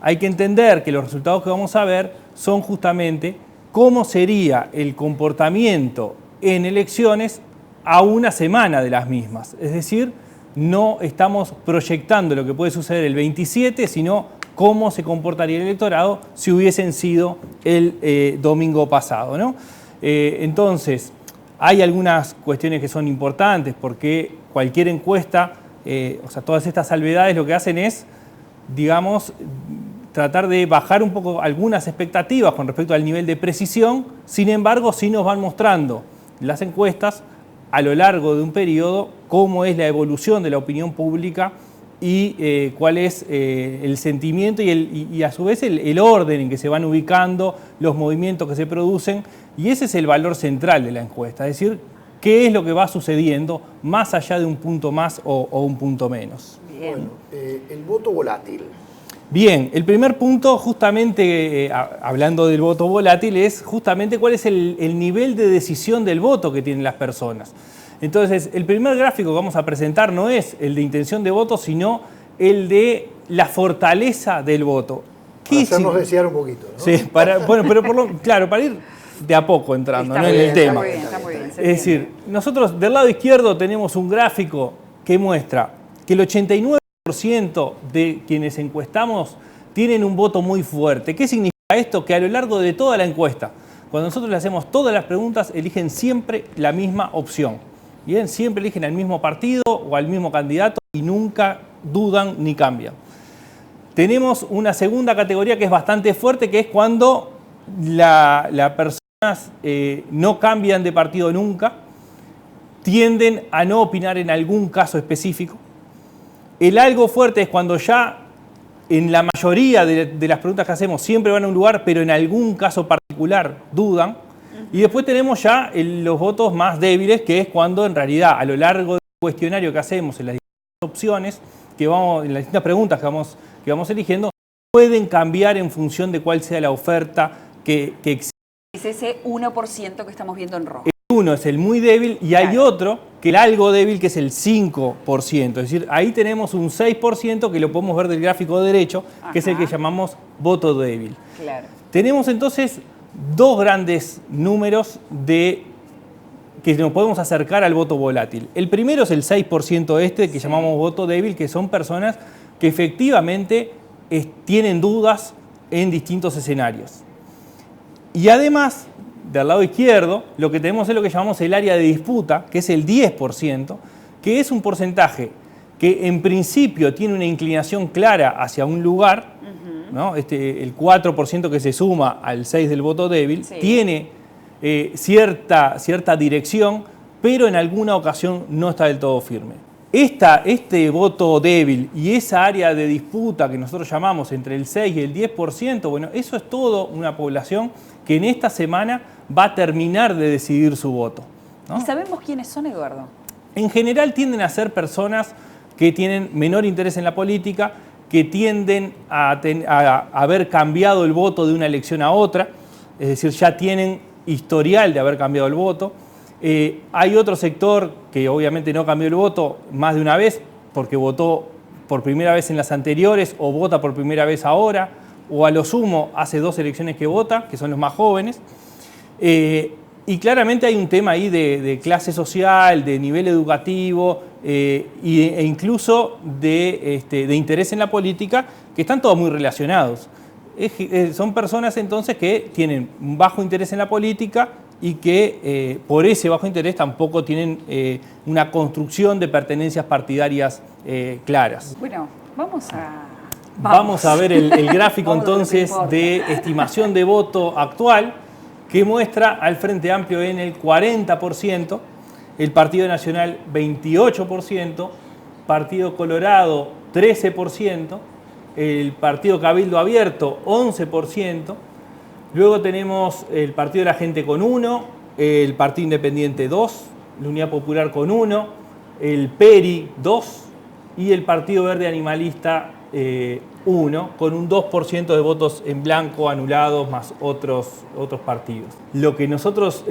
hay que entender que los resultados que vamos a ver son justamente cómo sería el comportamiento en elecciones a una semana de las mismas. Es decir, no estamos proyectando lo que puede suceder el 27, sino cómo se comportaría el electorado si hubiesen sido el domingo pasado, ¿no? Entonces, hay algunas cuestiones que son importantes porque cualquier encuesta, o sea, todas estas salvedades lo que hacen es, digamos, tratar de bajar un poco algunas expectativas con respecto al nivel de precisión. Sin embargo, sí nos van mostrando las encuestas a lo largo de un periodo cómo es la evolución de la opinión pública y cuál es el sentimiento y a su vez el orden en que se van ubicando, los movimientos que se producen, y ese es el valor central de la encuesta, es decir, qué es lo que va sucediendo más allá de un punto más o un punto menos. Bien. Bueno, el voto volátil. Bien, el primer punto, justamente hablando del voto volátil, es justamente cuál es el nivel de decisión del voto que tienen las personas. Entonces, el primer gráfico que vamos a presentar no es el de intención de voto, sino el de la fortaleza del voto. Para hacernos desear un poquito, ¿no? Sí, bueno, pero claro, para ir de a poco entrando, ¿no?, en el tema. Está muy bien. Es decir, nosotros del lado izquierdo tenemos un gráfico que muestra que el 89% de quienes encuestamos tienen un voto muy fuerte. ¿Qué significa esto? Que a lo largo de toda la encuesta, cuando nosotros le hacemos todas las preguntas, eligen siempre la misma opción. Bien, siempre eligen al mismo partido o al mismo candidato y nunca dudan ni cambian. Tenemos una segunda categoría que es bastante fuerte, que es cuando las personas no cambian de partido nunca, tienden a no opinar en algún caso específico. El algo fuerte es cuando ya en la mayoría de las preguntas que hacemos siempre van a un lugar, pero en algún caso particular dudan. Y después tenemos ya los votos más débiles, que es cuando en realidad a lo largo del cuestionario que hacemos, en las distintas opciones, en las distintas preguntas que vamos eligiendo, pueden cambiar en función de cuál sea la oferta que existe. Es ese 1% que estamos viendo en rojo. Uno es el muy débil y hay otro, que el algo débil, que es el 5%. Es decir, ahí tenemos un 6% que lo podemos ver del gráfico derecho, que es el que llamamos voto débil. Claro. Tenemos entonces dos grandes números que nos podemos acercar al voto volátil. El primero es el 6% que llamamos voto débil, que son personas que efectivamente tienen dudas en distintos escenarios. Y además, del lado izquierdo, lo que tenemos es lo que llamamos el área de disputa, que es el 10%, que es un porcentaje que en principio tiene una inclinación clara hacia un lugar, ¿no? El 4% que se suma al 6% del voto débil, tiene cierta dirección, pero en alguna ocasión no está del todo firme. Este voto débil y esa área de disputa que nosotros llamamos entre el 6 y el 10%, bueno, eso es todo una población que en esta semana va a terminar de decidir su voto, ¿no? ¿Y sabemos quiénes son, Eduardo? En general tienden a ser personas que tienen menor interés en la política, que tienden a haber cambiado el voto de una elección a otra, es decir, ya tienen historial de haber cambiado el voto. Hay otro sector que obviamente no cambió el voto más de una vez porque votó por primera vez en las anteriores o vota por primera vez ahora, o a lo sumo hace 2 elecciones que vota, que son los más jóvenes. Y claramente hay un tema ahí de clase social, de nivel educativo e incluso de interés en la política, que están todos muy relacionados. Son personas entonces que tienen un bajo interés en la política y que por ese bajo interés tampoco tienen una construcción de pertenencias partidarias claras. Bueno, Vamos a ver el gráfico entonces de estimación de voto actual, que muestra al Frente Amplio en el 40%, el Partido Nacional 28%, Partido Colorado 13%, el Partido Cabildo Abierto 11%, luego tenemos el Partido de la Gente con 1%, el Partido Independiente 2%, la Unidad Popular con 1%, el PERI 2% y el Partido Verde Animalista 1, con un 2% de votos en blanco anulados más otros partidos. Lo que nosotros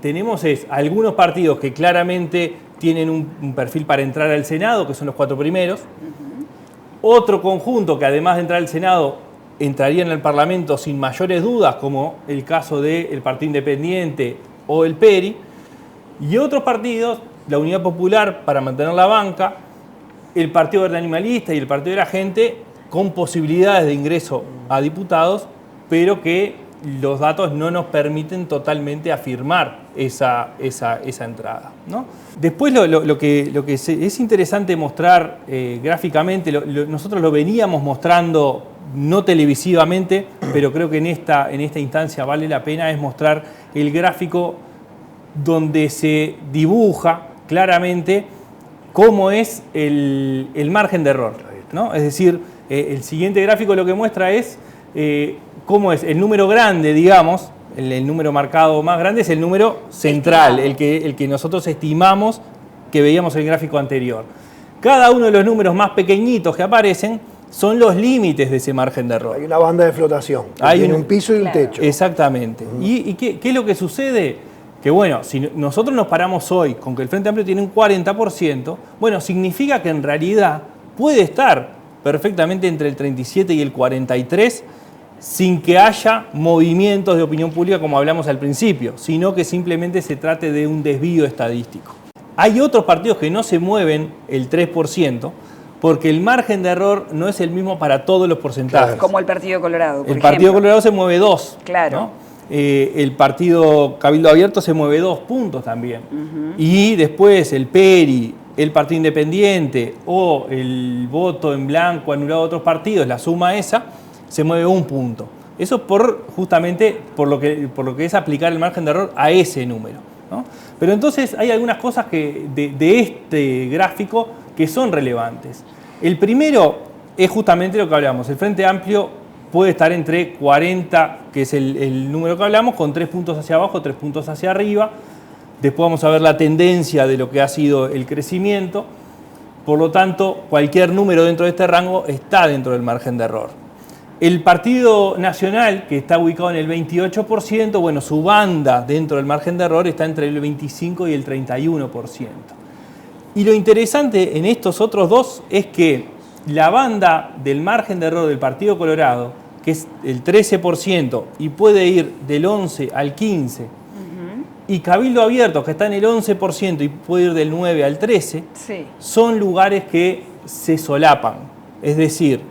tenemos es algunos partidos que claramente tienen un perfil para entrar al Senado, que son los 4 primeros. Otro conjunto que además de entrar al Senado entrarían en el Parlamento sin mayores dudas, como el caso del Partido Independiente o el PERI, y otros partidos, la Unidad Popular para mantener la banca, el Partido Verde Animalista y el Partido de la Gente, con posibilidades de ingreso a diputados, pero que los datos no nos permiten totalmente afirmar esa entrada, ¿no? Después lo que es interesante mostrar gráficamente, nosotros lo veníamos mostrando no televisivamente, pero creo que en esta instancia vale la pena, es mostrar el gráfico donde se dibuja claramente cómo es el margen de error, ¿no? Es decir, el siguiente gráfico lo que muestra es cómo es el número grande, digamos, el número marcado más grande es el número central, el que nosotros estimamos que veíamos en el gráfico anterior. Cada uno de los números más pequeñitos que aparecen son los límites de ese margen de error. Hay una banda de flotación, tiene un piso y un techo. Exactamente. ¿Y qué es lo que sucede? Que bueno, si nosotros nos paramos hoy con que el Frente Amplio tiene un 40%, bueno, significa que en realidad puede estar perfectamente entre el 37 y el 43 sin que haya movimientos de opinión pública como hablamos al principio, sino que simplemente se trate de un desvío estadístico. Hay otros partidos que no se mueven el 3%, porque el margen de error no es el mismo para todos los porcentajes. Como el Partido Colorado, por El Partido ejemplo. Colorado se mueve 2. Claro. ¿no? El Partido Cabildo Abierto se mueve 2 puntos también. Y después el PERI, el Partido Independiente o el voto en blanco anulado de otros partidos, la suma esa, se mueve 1 punto. Eso justamente por lo que es aplicar el margen de error a ese número, ¿no? Pero entonces hay algunas cosas de este gráfico que son relevantes. El primero es justamente lo que hablamos. El Frente Amplio puede estar entre 40, que es el número que hablamos, con 3 puntos hacia abajo, 3 puntos hacia arriba. Después vamos a ver la tendencia de lo que ha sido el crecimiento. Por lo tanto, cualquier número dentro de este rango está dentro del margen de error. El Partido Nacional, que está ubicado en el 28%, bueno, su banda dentro del margen de error está entre el 25 y el 31%. Y lo interesante en estos otros dos es que la banda del margen de error del Partido Colorado, que es el 13% y puede ir del 11 al 15%, y Cabildo Abierto, que está en el 11% y puede ir del 9 al 13%, Sí. son lugares que se solapan. Es decir,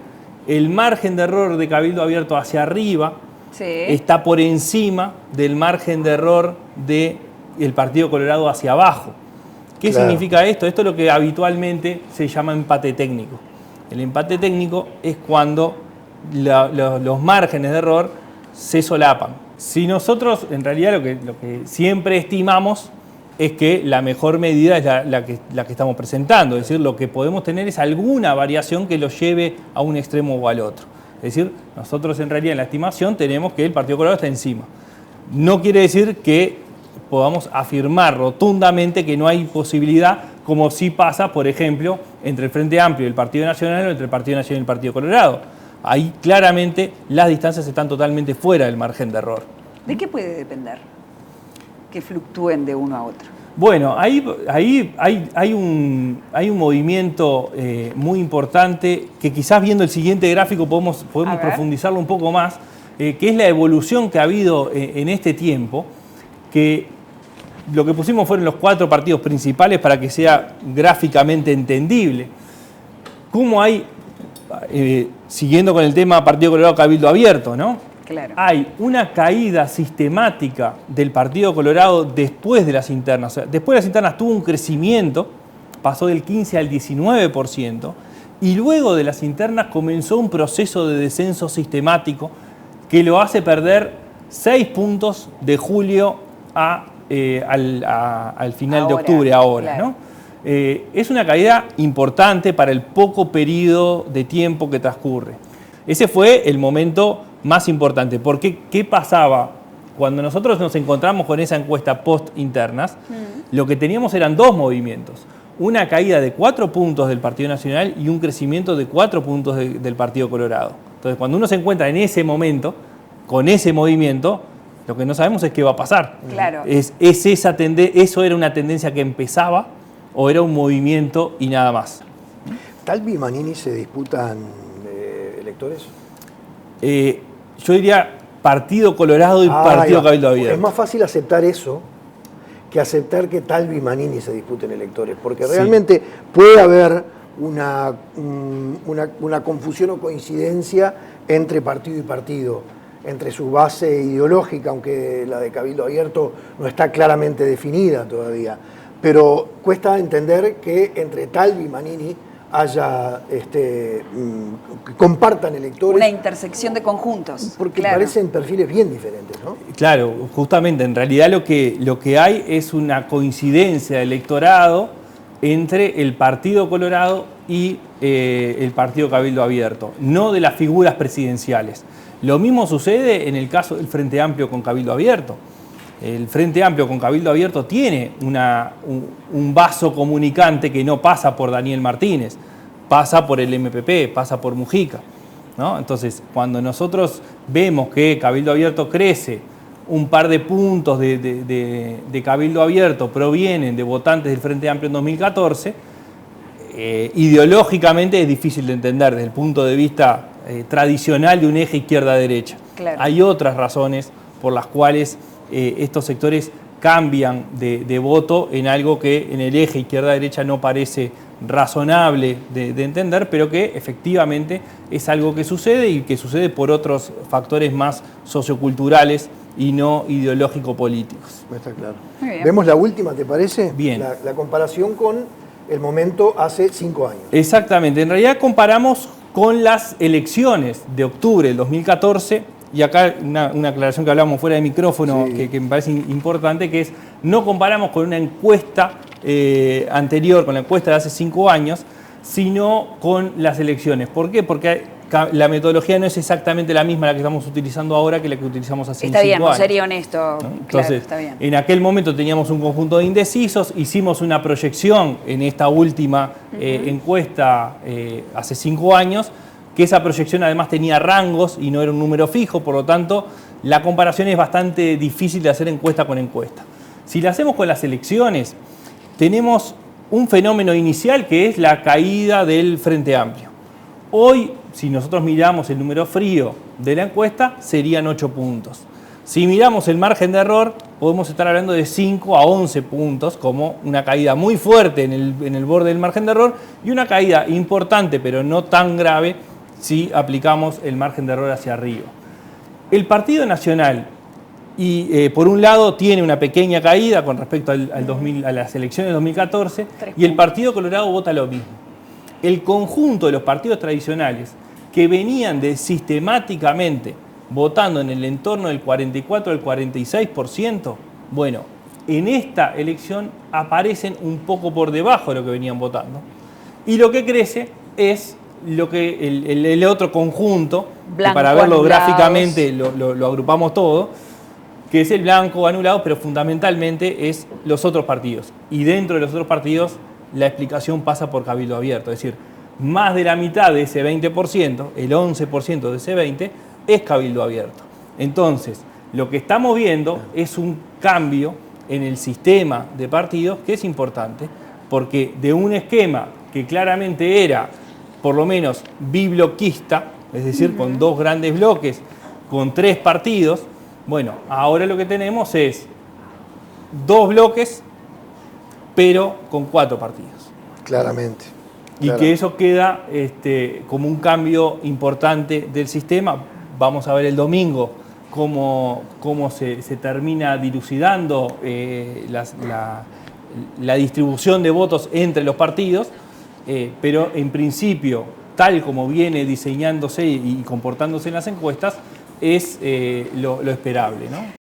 el margen de error de Cabildo Abierto hacia arriba Sí. está por encima del margen de error del Partido Colorado hacia abajo. ¿Qué significa esto? Esto es lo que habitualmente se llama empate técnico. El empate técnico es cuando los márgenes de error se solapan. Si nosotros, en realidad, lo que siempre estimamos es que la mejor medida es la que estamos presentando. Es decir, lo que podemos tener es alguna variación que lo lleve a un extremo o al otro. Es decir, nosotros en realidad en la estimación tenemos que el Partido Colorado está encima. No quiere decir que podamos afirmar rotundamente que no hay posibilidad, como sí pasa, por ejemplo, entre el Frente Amplio y el Partido Nacional o entre el Partido Nacional y el Partido Colorado. Ahí claramente las distancias están totalmente fuera del margen de error. ¿De qué puede depender que fluctúen de uno a otro? Bueno, ahí hay un movimiento muy importante que quizás viendo el siguiente gráfico podemos profundizarlo un poco más, que es la evolución que ha habido en este tiempo, que lo que pusimos fueron los 4 partidos principales para que sea gráficamente entendible. Cómo hay, siguiendo con el tema Partido Colorado Cabildo Abierto, ¿no? Claro. Hay una caída sistemática del Partido Colorado después de las internas. O sea, después de las internas tuvo un crecimiento, pasó del 15 al 19%, y luego de las internas comenzó un proceso de descenso sistemático que lo hace perder 6 puntos de julio al final de octubre ahora, claro. ¿no? Es una caída importante para el poco periodo de tiempo que transcurre. Ese fue el momento más importante, porque ¿qué pasaba? Cuando nosotros nos encontramos con esa encuesta post-internas, lo que teníamos eran 2 movimientos. Una caída de 4 puntos del Partido Nacional y un crecimiento de 4 puntos del Partido Colorado. Entonces, cuando uno se encuentra en ese momento, con ese movimiento, lo que no sabemos es qué va a pasar. Claro. ¿Eso era una tendencia que empezaba o era un movimiento y nada más? ¿Talvi y Manini se disputan electores? Yo diría Partido Colorado y Partido Cabildo Abierto. Es más fácil aceptar eso que aceptar que Talvi y Manini se disputen electores, porque realmente puede haber una confusión o coincidencia entre partido y partido, entre su base ideológica, aunque la de Cabildo Abierto no está claramente definida todavía, pero cuesta entender que entre Talvi y Manini haya, que compartan electores. Una intersección de conjuntos. Porque parecen perfiles bien diferentes, ¿no? Claro, justamente, en realidad lo que hay es una coincidencia de electorado entre el Partido Colorado y el Partido Cabildo Abierto, no de las figuras presidenciales. Lo mismo sucede en el caso del Frente Amplio con Cabildo Abierto. El Frente Amplio con Cabildo Abierto tiene un vaso comunicante que no pasa por Daniel Martínez, pasa por el MPP, pasa por Mujica, ¿no? Entonces, cuando nosotros vemos que Cabildo Abierto crece, un par de puntos de Cabildo Abierto provienen de votantes del Frente Amplio en 2014, ideológicamente es difícil de entender desde el punto de vista tradicional de un eje izquierda-derecha. Claro. Hay otras razones por las cuales estos sectores cambian de voto en algo que en el eje izquierda-derecha no parece razonable de entender, pero que efectivamente es algo que sucede y que sucede por otros factores más socioculturales y no ideológico-políticos. Está claro. Vemos la última, ¿te parece? Bien. La comparación con el momento hace 5 años. Exactamente. En realidad comparamos con las elecciones de octubre del 2014. Y acá una aclaración que hablamos fuera de micrófono, sí, que me parece importante, que es no comparamos con una encuesta anterior, con la encuesta de hace 5 años, sino con las elecciones. ¿Por qué? Porque la metodología no es exactamente la misma la que estamos utilizando ahora que la que utilizamos hace 5 años. Está bien, sería honesto. ¿No? Claro, entonces, está bien. En aquel momento teníamos un conjunto de indecisos, hicimos una proyección en esta última encuesta hace 5 años, que esa proyección además tenía rangos y no era un número fijo, por lo tanto la comparación es bastante difícil de hacer encuesta con encuesta. Si la hacemos con las elecciones, tenemos un fenómeno inicial que es la caída del Frente Amplio. Hoy, si nosotros miramos el número frío de la encuesta, serían 8 puntos. Si miramos el margen de error, podemos estar hablando de 5 a 11 puntos, como una caída muy fuerte en el borde del margen de error y una caída importante, pero no tan grave, si aplicamos el margen de error hacia arriba. El Partido Nacional, por un lado, tiene una pequeña caída con respecto a las elecciones de 2014, y el Partido Colorado vota lo mismo. El conjunto de los partidos tradicionales que venían sistemáticamente votando en el entorno del 44 al 46%, bueno, en esta elección aparecen un poco por debajo de lo que venían votando. Y lo que crece es lo que el otro conjunto, que para verlo gráficamente lo agrupamos todo, que es el blanco anulado, pero fundamentalmente es los otros partidos. Y dentro de los otros partidos la explicación pasa por Cabildo Abierto, es decir, más de la mitad de ese 20%, el 11% de ese 20%, es Cabildo Abierto. Entonces, lo que estamos viendo es un cambio en el sistema de partidos que es importante, porque de un esquema que claramente era por lo menos bibloquista, es decir, con 2 grandes bloques, con 3 partidos, bueno, ahora lo que tenemos es 2 bloques, pero con 4 partidos. Claramente. Y que eso queda como un cambio importante del sistema. Vamos a ver el domingo cómo se termina dilucidando la distribución de votos entre los partidos, pero en principio, tal como viene diseñándose y comportándose en las encuestas, es lo esperable, ¿no?